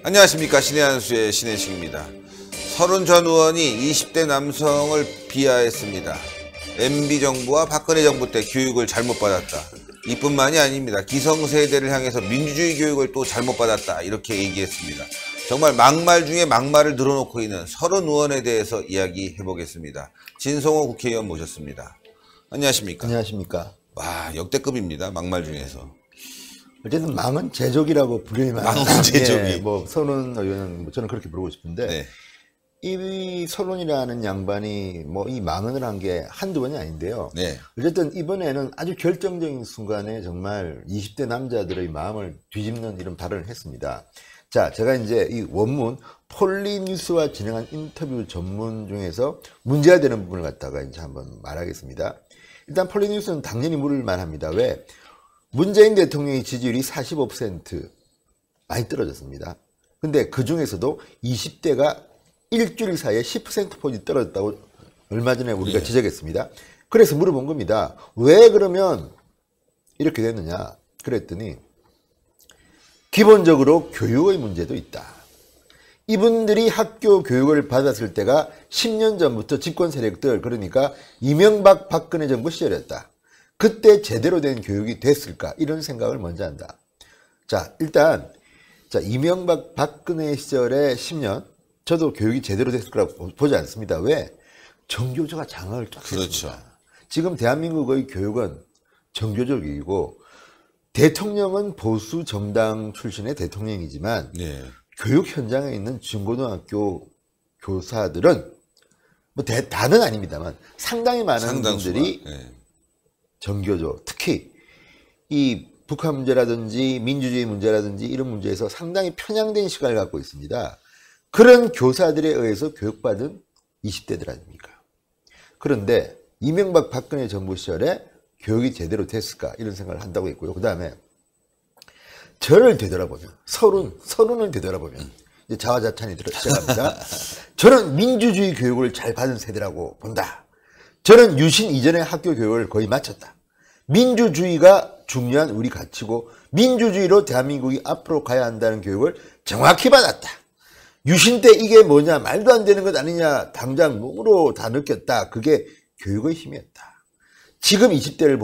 안녕하십니까. 신의 한수의 신혜식입니다. 서른 전 의원이 20대 남성을 비하했습니다. MB정부와 박근혜 정부 때 교육을 잘못 받았다. 이뿐만이 아닙니다. 기성세대를 향해서 민주주의 교육을 또 잘못 받았다. 이렇게 얘기했습니다. 정말 막말 중에 막말을 늘어놓고 있는 서른 의원에 대해서 이야기해 보겠습니다. 진성호 국회의원 모셨습니다. 안녕하십니까. 안녕하십니까. 와, 역대급입니다. 막말 중에서. 어쨌든 망은 제족이라고 부르면 망은 제족이. 예, 뭐 서른 의원은 저는 그렇게 부르고 싶은데 네. 이 서른이라는 양반이 뭐 이 망언을 한 게 한두 번이 아닌데요. 네. 어쨌든 이번에는 아주 결정적인 순간에 정말 20대 남자들의 마음을 뒤집는 이런 발언을 했습니다. 자, 제가 이제 이 원문 폴리뉴스와 진행한 인터뷰 전문 중에서 문제가 되는 부분을 갖다가 이제 한번 말하겠습니다. 일단 폴리뉴스는 당연히 물을 만합니다. 왜? 문재인 대통령의 지지율이 45% 많이 떨어졌습니다. 근데 그 중에서도 20대가 일주일 사이에 10%포인트 떨어졌다고 얼마 전에 우리가 지적했습니다. 그래서 물어본 겁니다. 왜 그러면 이렇게 됐느냐? 그랬더니 기본적으로 교육의 문제도 있다. 이분들이 학교 교육을 받았을 때가 10년 전부터 집권 세력들, 그러니까 이명박 박근혜 정부 시절이었다. 그때 제대로 된 교육이 됐을까? 이런 생각을 먼저 한다. 자, 일단 이명박 박근혜 시절에 10년 저도 교육이 제대로 됐을 거라고 보지 않습니다. 왜? 정교조가 장악을 쫙 했습니다. 그렇죠. 지금 대한민국의 교육은 정교조 교육이고 대통령은 보수 정당 출신의 대통령이지만 네. 교육 현장에 있는 중고등학교 교사들은 뭐 다는 아닙니다만 상당히 많은 분들이 네. 정교조, 특히 이 북한 문제라든지 민주주의 문제라든지 이런 문제에서 상당히 편향된 시각을 갖고 있습니다. 그런 교사들에 의해서 교육받은 20대들 아닙니까? 그런데 이명박 박근혜 정부 시절에 교육이 제대로 됐을까? 이런 생각을 한다고 했고요. 그 다음에 저를 되돌아보면, 서른을 되돌아보면 이제 자화자찬이 시작합니다. 저는 민주주의 교육을 잘 받은 세대라고 본다. 저는 유신 이전의 학교 교육을 거의 마쳤다. 민주주의가 중요한 우리 가치고 민주주의로 대한민국이 앞으로 가야 한다는 교육을 정확히 받았다. 유신 때 이게 뭐냐, 말도 안 되는 것 아니냐, 당장 몸으로 다 느꼈다. 그게 교육의 힘이었다. 지금 20대를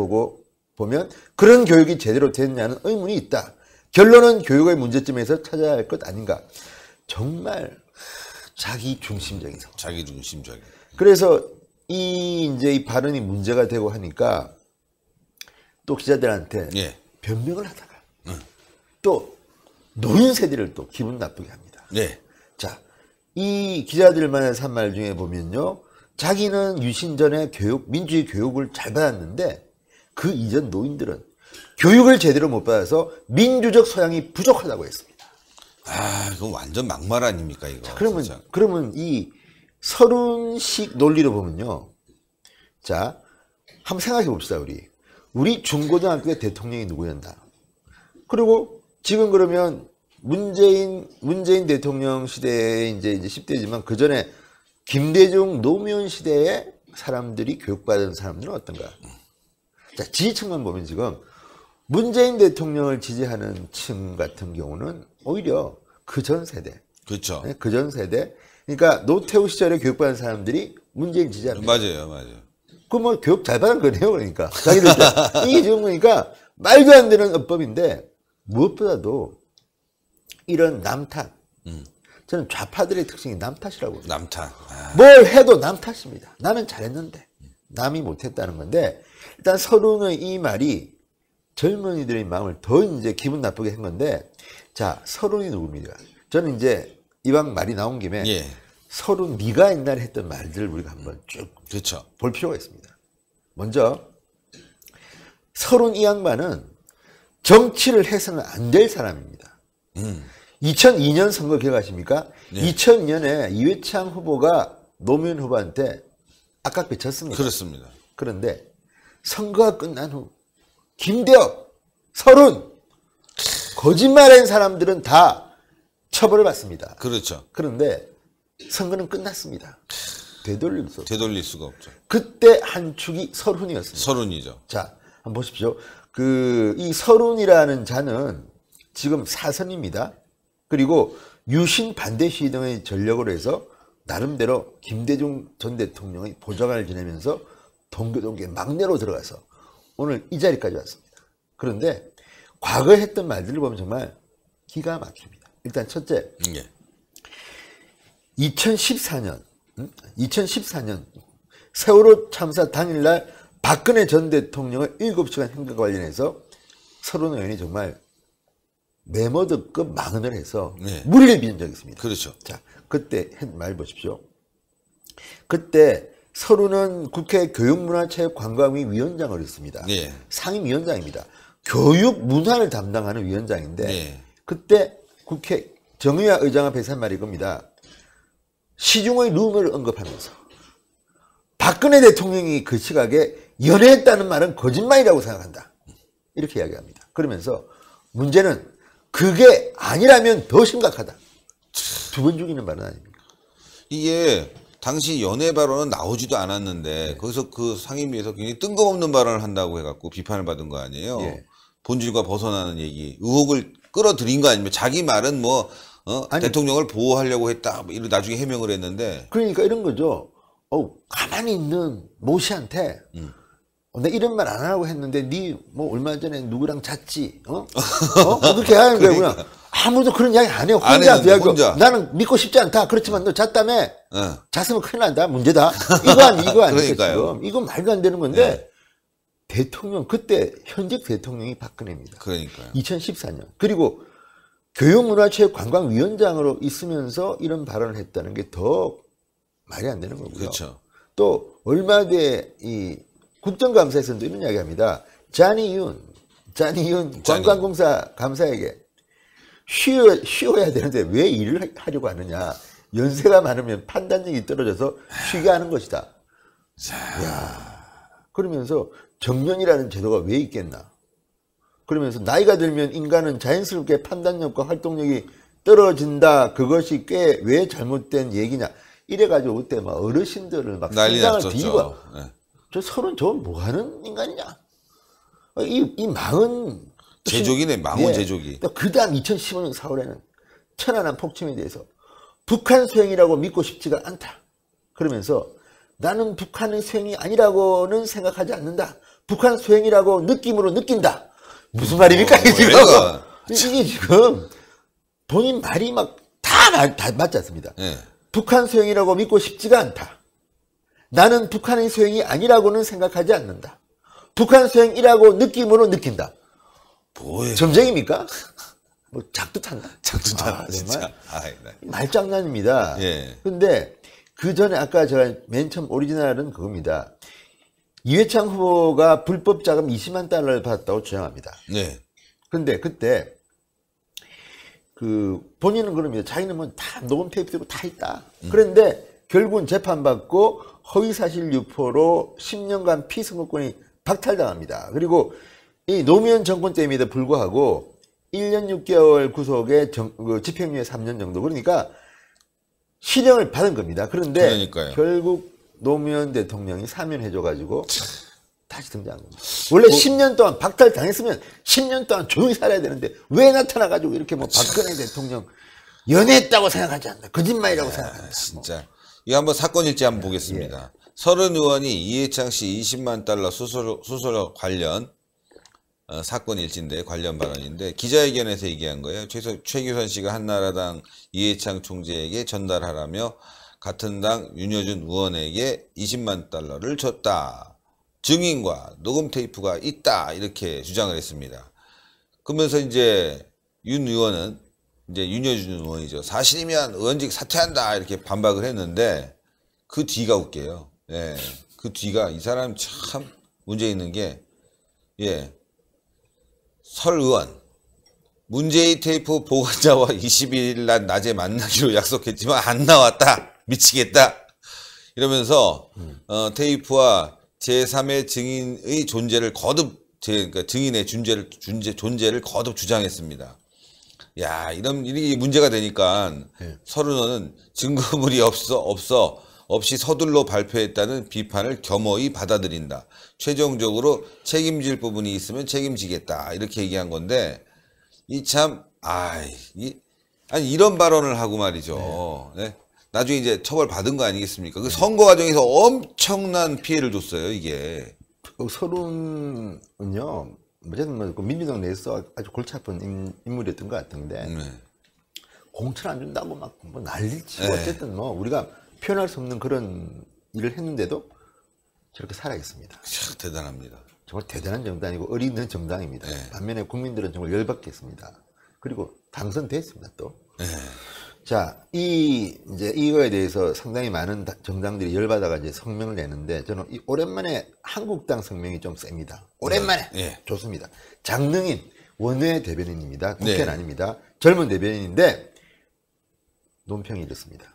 보면 그런 교육이 제대로 됐냐는 의문이 있다. 결론은 교육의 문제점에서 찾아야 할 것 아닌가. 정말 자기중심적인 상황. 자기중심적인. 그래서 이제 이 발언이 문제가 되고 하니까 또 기자들한테 예. 변명을 하다가 또 노인 세대를 또 기분 나쁘게 합니다. 네. 자, 이 기자들만의 한 말 중에 보면요, 자기는 유신 전에 민주주의 교육을 잘 받았는데 그 이전 노인들은 교육을 제대로 못 받아서 민주적 소양이 부족하다고 했습니다. 아, 이건 완전 막말 아닙니까, 이거? 자, 그러면 이 서른식 논리로 보면요, 자, 한번 생각해 봅시다. 우리 중고등학교의 대통령이 누구였나? 그리고 지금 그러면 문재인 대통령 시대에 이제 10대지만 그 전에 김대중 노무현 시대에 사람들이 교육받은 사람들은 어떤가? 자, 지지층만 보면 지금 문재인 대통령을 지지하는 층 같은 경우는 오히려 그 전 세대. 그렇죠. 네, 그 전 세대. 그러니까 노태우 시절에 교육받은 사람들이 문재인 지지합니다. 맞아요. 그 뭐 교육 잘 받은 거네요, 그러니까. 자기들 이게 지금 보니까 말도 안 되는 어법인데 무엇보다도 이런 남 탓. 저는 좌파들의 특징이 남 탓이라고. 남 탓. 아. 뭘 해도 남 탓입니다. 나는 잘했는데 남이 못했다는 건데, 일단 서른의 이 말이 젊은이들의 마음을 더 이제 기분 나쁘게 한 건데, 자, 서른이 누굽니까? 저는 이제 이왕 말이 나온 김에 예. 서른 네가 옛날에 했던 말들을 우리가 한번 쭉 그렇죠. 볼 필요가 있습니다. 먼저 서른 이 양반은 정치를 해서는 안 될 사람입니다. 2002년 선거 기억하십니까? 네. 2002년에 이회창 후보가 노무현 후보한테 아깝게 졌습니다. 그렇습니다. 그런데 선거가 끝난 후 김대엽, 서른 거짓말한 사람들은 다 처벌을 받습니다. 그렇죠. 그런데 선거는 끝났습니다. 되돌릴 수가 없죠. 그때 한 축이 서른이었습니다. 서른이죠. 자, 한번 보십시오. 이 서른이라는 자는 지금 사선입니다. 그리고 유신 반대 시위 등의 전력으로 해서 나름대로 김대중 전 대통령의 보좌관을 지내면서 동교동계 막내로 들어가서 오늘 이 자리까지 왔습니다. 그런데 과거에 했던 말들을 보면 정말 기가 막힙니다. 일단 첫째, 예. 2014년 세월호 참사 당일날 박근혜 전 대통령의 7시간 행적 관련해서 서른 의원이 정말 메모드급 망언을 해서 네. 무리를 빚은 적이 있습니다. 그렇죠. 자, 그때 한 말 보십시오. 그때 서른은 국회 교육문화체육관광위 위원장을 했습니다. 예. 상임위원장입니다. 교육 문화를 담당하는 위원장인데 예. 그때 국회 정의화 의장 앞에서 한 말이 겁니다. 시중의 루머를 언급하면서 박근혜 대통령이 그 시각에 연애했다는 말은 거짓말이라고 생각한다. 이렇게 이야기합니다. 그러면서 문제는 그게 아니라면 더 심각하다. 두 번 죽이는 말은 아닙니까? 이게 당시 연애 발언은 나오지도 않았는데 거기서 그 상임위에서 굉장히 뜬금없는 발언을 한다고 해갖고 비판을 받은 거 아니에요. 예. 본질과 벗어나는 얘기, 의혹을 끌어들인 거 아니면 자기 말은 뭐 아니, 대통령을 보호하려고 했다. 뭐 이런 나중에 해명을 했는데. 그러니까 이런 거죠. 가만히 있는 모 씨한테 내 이런 말 안 하고 했는데 니 뭐 얼마 전에 누구랑 잤지? 그렇게 하는 거예요. 그냥 아무도 그런 이야기 안 해요. 혼자 이야기하고 혼자. 나는 믿고 싶지 않다. 그렇지만 너 잤다며? 잤으면 큰일 난다. 문제다. 이거 아니까 지금. 이건 말도 안 되는 건데 네. 대통령 그때 현직 대통령이 박근혜입니다. 그러니까요. 2014년. 그리고 교육문화체육관광위원장으로 있으면서 이런 발언을 했다는 게 더 말이 안 되는 거고요. 그렇죠. 또 얼마 뒤에 이 국정감사에서도 이런 이야기합니다. 자니윤 관광공사 감사에게 쉬어야 되는데 왜 일을 하려고 하느냐. 연세가 많으면 판단력이 떨어져서 쉬게 하는 것이다. 야, 그러면서 정년이라는 제도가 왜 있겠나. 그러면서 나이가 들면 인간은 자연스럽게 판단력과 활동력이 떨어진다. 그것이 꽤 왜 잘못된 얘기냐. 이래가지고 그때 막 어르신들을 막 난리 생각을 났었죠. 뒤집어. 네. 저 서른 저 뭐하는 인간이냐. 이 망은 제족이네. 망원 제족이. 또 그 다음 2015년 4월에는 천안함 폭침에 대해서 북한 수행이라고 믿고 싶지가 않다. 그러면서 나는 북한의 수행이 아니라고는 생각하지 않는다. 북한 수행이라고 느낌으로 느낀다. 무슨 말입니까? 이게 지금? 이게 지금 본인 말이 막 다 맞지 않습니다. 네. 북한 수행이라고 믿고 싶지가 않다. 나는 북한의 수행이 아니라고는 생각하지 않는다. 북한 수행이라고 느낌으로 느낀다. 뭐예요? 점쟁입니까? 뭐 작두탄다. 작두탄 진짜. 정말 네. 말장난입니다. 예. 근데 그 전에 아까 제가 맨 처음 오리지널은 그겁니다. 이회창 후보가 불법 자금 20만 달러를 받았다고 주장합니다. 네. 근데 그때 그 본인은 그럽니다. 자기는 뭐 다 녹음 테이프 들고 다 있다. 그런데 결국은 재판받고 허위사실 유포로 10년간 피선거권이 박탈당합니다. 그리고 이 노무현 정권 때임에도 불구하고 1년 6개월 구속에 집행유예 3년 정도. 그러니까 실형을 받은 겁니다. 그런데 그러니까요. 결국 노무현 대통령이 사면해줘가지고 다시 등장한 겁니다. 원래 10년 동안 박탈당했으면 10년 동안 조용히 살아야 되는데 왜 나타나가지고 이렇게 뭐 박근혜 대통령 연애했다고 생각하지 않는다. 거짓말이라고 생각한다. 진짜. 이거 한번 사건 일지 한번 보겠습니다. 서른 의원이 이해창 씨 20만 달러 수수료 관련 사건 일지인데 관련 발언인데 기자회견에서 얘기한 거예요. 최규선 씨가 한나라당 이해창 총재에게 전달하라며 같은 당 윤여준 의원에게 20만 달러를 줬다. 증인과 녹음 테이프가 있다. 이렇게 주장을 했습니다. 그러면서 이제 윤 의원은 이제 윤여준 의원이죠. 사실이면 의원직 사퇴한다. 이렇게 반박을 했는데 그 뒤가 웃겨요. 예. 그 뒤가 이 사람 참 문제 있는 게 설 의원 문재인 테이프 보관자와 22일 날 낮에 만나기로 약속했지만 안 나왔다. 미치겠다. 이러면서 테이프와 제3의 증인의 존재를 거듭 그러니까 증인의 존재를 거듭 주장했습니다. 야, 이게 문제가 되니까 서른원은 증거물이 없이 서둘러 발표했다는 비판을 겸허히 받아들인다. 최종적으로 책임질 부분이 있으면 책임지겠다. 이렇게 얘기한 건데, 아니 이런 발언을 하고 말이죠. 네. 나중에 이제 처벌 받은 거 아니겠습니까? 그 선거 과정에서 엄청난 피해를 줬어요, 이게. 서른은요, 어쨌든 뭐 민주당 내에서 아주 골치 아픈 인물이었던 것 같은데, 공천 안 준다고 막 뭐 난리치고, 어쨌든 뭐 우리가 표현할 수 없는 그런 일을 했는데도 저렇게 살아있습니다. 참 대단합니다. 정말 대단한 정당이고 어리는 정당입니다. 반면에 국민들은 정말 열받겠습니다. 그리고 당선됐습니다, 또. 자, 이제 이거에 대해서 상당히 많은 정당들이 열받아가 이제 성명을 내는데 저는 오랜만에 한국당 성명이 좀 셉니다. 오랜만에 좋습니다. 장능인 원외 대변인입니다. 국회는 아닙니다. 젊은 대변인인데 논평이 이렇습니다.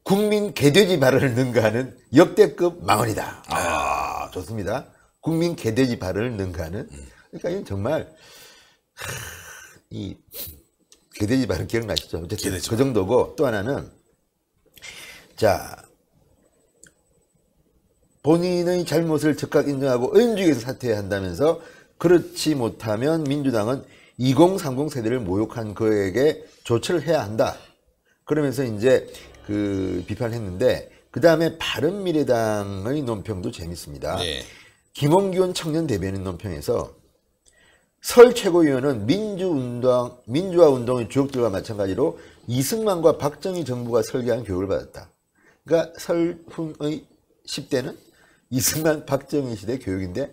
국민 개돼지 발언을 능가하는 역대급 망언이다. 아, 좋습니다. 국민 개돼지 발언을 능가하는. 그러니까 이건 정말 이 개돼지 발언 기억나시죠? 어쨌든 그 정도고, 또 하나는 자, 본인의 잘못을 즉각 인정하고 은중에서 사퇴해야 한다면서 그렇지 못하면 민주당은 2030 세대를 모욕한 그에게 조처를 해야 한다. 그러면서 이제 그 비판했는데, 그 다음에 바른미래당의 논평도 재밌습니다. 김홍균 청년 대변인 논평에서 설 최고위원은 민주화 운동의 주역들과 마찬가지로 이승만과 박정희 정부가 설계한 교육을 받았다. 그러니까 설훈의 10대는 이승만, 박정희 시대 교육인데,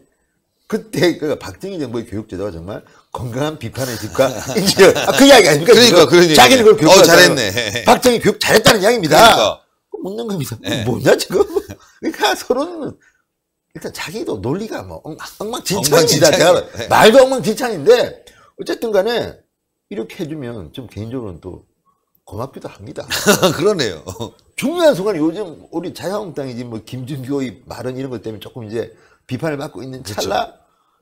그때 그 박정희 정부의 교육 제도가 정말 건강한 비판의 집과 인지력, 그 이야기 아닙니까? 그러니까 자기는 그걸 교육 잘했네. 박정희 교육 잘했다는 이야기입니다. 그러니까. 묻는 겁니다. 뭐냐 지금? 그러니까 서로는 일단 자기도 논리가 뭐 엉망진창입니다. 제가 말도 엉망진창인데 어쨌든 간에 이렇게 해주면 좀 개인적으로는 또 고맙기도 합니다. 그러네요. 중요한 순간에 요즘 우리 자유한국당이지 뭐 김준규의 말은 이런 것 때문에 조금 이제 비판을 받고 있는 찰나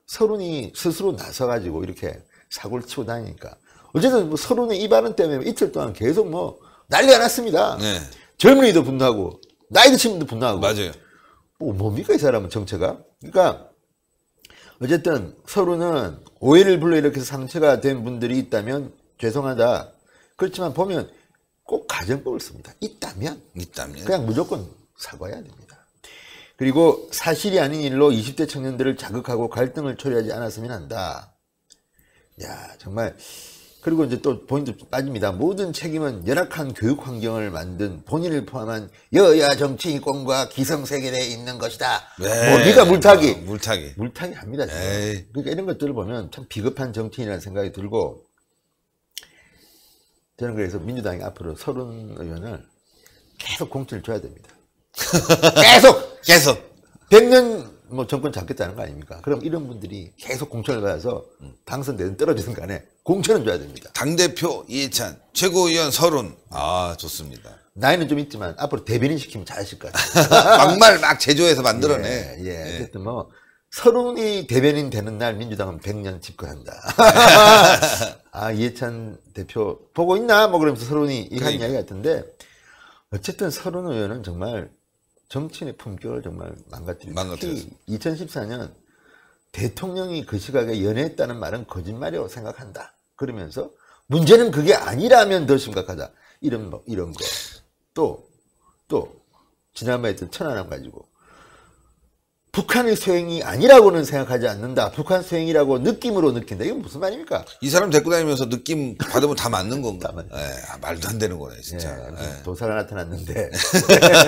서른이 스스로 나서가지고 이렇게 사고를 치고 다니니까 어쨌든 뭐 서른의 이 발언 때문에 이틀 동안 계속 뭐 난리가 났습니다. 젊은이도 분노하고 나이 드신 분도 분노하고. 맞아요. 뭡니까 이 사람은 정체가? 그러니까 어쨌든 서로는 오해를 불러일으켜서 상처가 된 분들이 있다면 죄송하다. 그렇지만 보면 꼭 가정법을 씁니다. 있다면 그냥 무조건 사과해야 됩니다. 그리고 사실이 아닌 일로 20대 청년들을 자극하고 갈등을 초래하지 않았으면 한다. 야, 정말. 그리고 이제 또 본인도 빠집니다. 모든 책임은 열악한 교육 환경을 만든 본인을 포함한 여야 정치인권과 기성세계에 있는 것이다. 네가 물타기 합니다. 그러니까 이런 것들을 보면 참 비겁한 정치인이라는 생각이 들고, 저는 그래서 민주당이 앞으로 서른 의원을 계속 공천을 줘야 됩니다. 계속 100년 뭐 정권 잡겠다는 거 아닙니까? 그럼 이런 분들이 계속 공천을 받아서 당선되든 떨어지든 간에 공천은 줘야 됩니다. 당대표 이해찬, 최고위원 서른. 아, 좋습니다. 나이는 좀 있지만 앞으로 대변인 시키면 잘하실 것 같아요. 막말 막 제조해서 만들어내. 어쨌든 뭐 서른이 대변인 되는 날 민주당은 100년 집권한다. 아, 이해찬 대표 보고 있나? 뭐 그러면서 서른이 한 이야기 같은데, 어쨌든 서른 의원은 정말 정치인의 품격을 정말 망가뜨리고, 특히 2014년 대통령이 그 시각에 연애했다는 말은 거짓말이라고 생각한다. 그러면서 문제는 그게 아니라면 더 심각하다. 이런 거. 또 지난번에 했던 천안함 가지고 북한의 소행이 아니라고는 생각하지 않는다. 북한 소행이라고 느낌으로 느낀다. 이건 무슨 말입니까? 이 사람 데리고 다니면서 느낌 받으면 다 맞는 건가? 말도 안 되는 거네, 진짜. 도사가 나타났는데.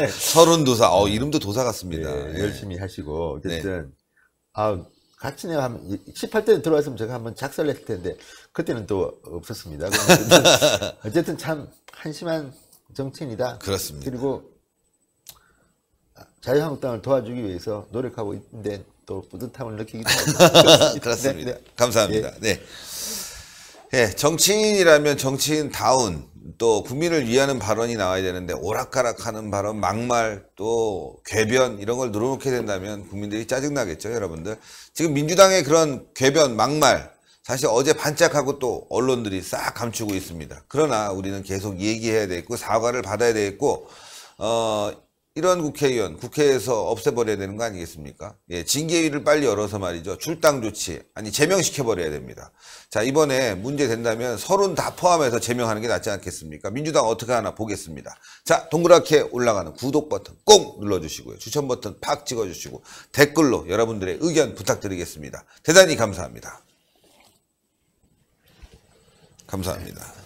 서른 도사. 이름도 도사 같습니다. 열심히 하시고. 어쨌든, 같이 내가 18대 들어왔으면 제가 한번 작사를 했을 텐데, 그때는 또 없었습니다. 어쨌든 참 한심한 정치인이다. 그렇습니다. 그리고 자유한국당을 도와주기 위해서 노력하고 있는데 또 뿌듯함을 느끼기도 합니다. 그렇습니다. 감사합니다. 정치인이라면 정치인다운 또 국민을 위하는 발언이 나와야 되는데 오락가락하는 발언, 막말, 또 궤변 이런 걸 늘어놓게 된다면 국민들이 짜증나겠죠, 여러분들. 지금 민주당의 그런 궤변, 막말 사실 어제 반짝하고 또 언론들이 싹 감추고 있습니다. 그러나 우리는 계속 얘기해야 되겠고 사과를 받아야 되겠고 이런 국회의원 국회에서 없애버려야 되는 거 아니겠습니까? 예, 징계위를 빨리 열어서 말이죠. 출당 조치, 아니 제명시켜버려야 됩니다. 자, 이번에 문제 된다면 서른 다 포함해서 제명하는 게 낫지 않겠습니까? 민주당 어떻게 하나 보겠습니다. 자, 동그랗게 올라가는 구독 버튼 꼭 눌러주시고요. 추천 버튼 팍 찍어주시고 댓글로 여러분들의 의견 부탁드리겠습니다. 대단히 감사합니다. 감사합니다.